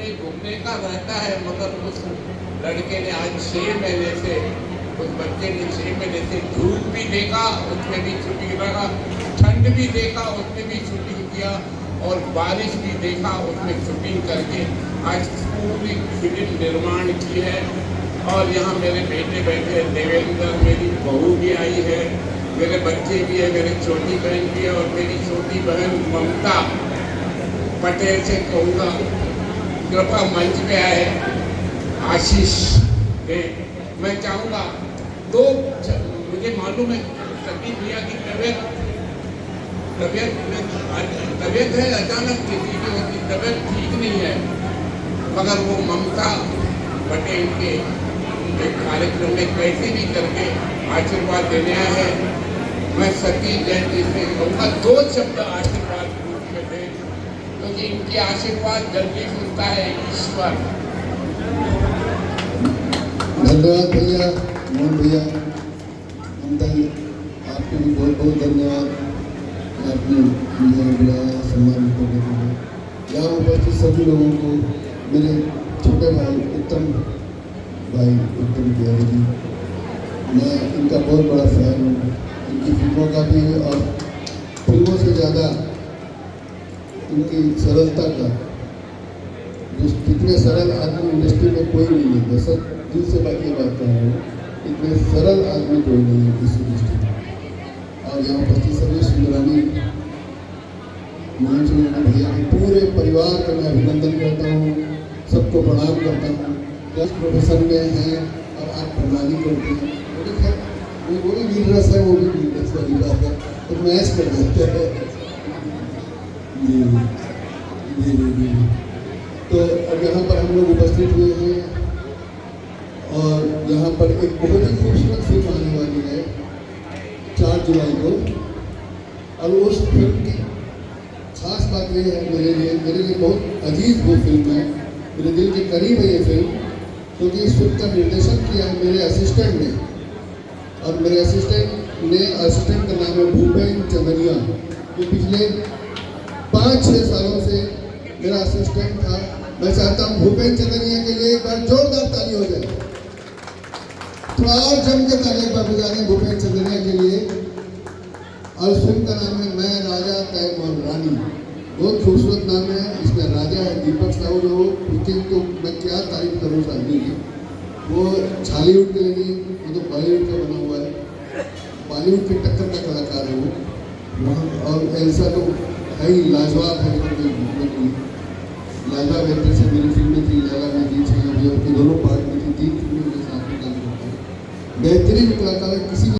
कहीं घूमने का रहता है, मगर उस लड़के ने आज 6 महीने से, उस बच्चे ने 6 महीने से धूप भी देखा उसमें भी छुट्टी लगा, ठंड भी देखा उसमें भी शूटिंग किया, और बारिश भी देखा उसमें शूटिंग करके आज पूरी फिल्म निर्माण की है। और यहाँ मेरे बेटे बैठे हैं देवेंद्र, मेरी बहू भी आई है, मेरे बच्चे भी है, मेरी छोटी बहन भी है, और मेरी छोटी बहन ममता पटेल से कहूँगा कृपा मंच पे आए आशीष है। मैं चाहूँगा तो मुझे मालूम है सभी भैया की तबीयत है, अचानक किसी की तबीयत ठीक नहीं है, मगर वो ममता पटेल के एक कार्यक्रम में कैसे भी करके आशीर्वाद देने आए हैं। मैं सती जयंती से कहूँगा 2 शब्द आशीर्वाद रूप में दे, क्योंकि इनके आशीर्वाद जल्दी सुनता है ईश्वर। धन्यवाद भैया, मोहन भैया, ममता जी, आपको भी बहुत बहुत धन्यवाद। आपने मुझे बुलाया सम्मान करने के लिए। यहाँ उपस्थित सभी लोगों को, मेरे छोटे भाई उत्तम बिहारी जी, मैं इनका बहुत बड़ा फैन हूँ, इनकी फिल्मों का भी, और फिल्मों से ज़्यादा इनकी सरलता का, इतने सरल आदमी इंडस्ट्री में कोई नहीं है। मैं सब दिल से बाकी बात कर रहा हूँ, इतने सरल आदमी कोई नहीं है किसी इंडस्ट्री में। और यहाँ उपस्थित सभी सुंदरानी मोहन सिंह भैया के पूरे परिवार का मैं अभिनंदन करता हूँ, सबको प्रणाम करता हूँ। प्लस प्रोफेशन में हैं और आप प्रणाली करते हैं, वो भी वीर रस है, वो भी वीर रस वाली बात है, तो मैच कर देते हैं। जी जी जी जी। तो अब यहाँ पर हम लोग उपस्थित हुए हैं, और यहाँ पर एक बहुत ही खूबसूरत फिल्म आने वाली है 4 जुलाई को, और उस फिल्म की खास बात ये है मेरे लिए बहुत अजीज वो फिल्म है, मेरे दिल के करीब है ये फिल्म, क्योंकि इस फिल्म का निर्देशन किया है मेरे असिस्टेंट ने, और मेरे असिस्टेंट का नाम है भूपेन चंद्रिया, जो पिछले 5-6 सालों से मेरा असिस्टेंट था। मैं चाहता हूँ भूपेन चंद्रिया के लिए एक बार जोरदार ताली हो जाए, थोड़ा और जम के ताली एक बार बजा दें भूपेन चंद्रिया के लिए। और इस फिल्म का नाम है मैं राजा तय मोहन रानी, बहुत खूबसूरत नाम है। इसमें राजा है दीपक साहू, जो पिक्चर तो मैं क्या तारीफ करूँ उस आदमी की, वो छालीवुड के लिए, वो तो बॉलीवुड का बना हुआ है, बॉलीवुड की टक्कर का कलाकार है वो वहाँ। और ऐसा तो है ही, लाजवाब है, लाजवाब एक्टर से मेरी फिल्में थी, लैला में दी छः अभी, दोनों पार्ट में थी, 3 फिल्में मेरे साथ में काम करता है, बेहतरीन कलाकार है। किसी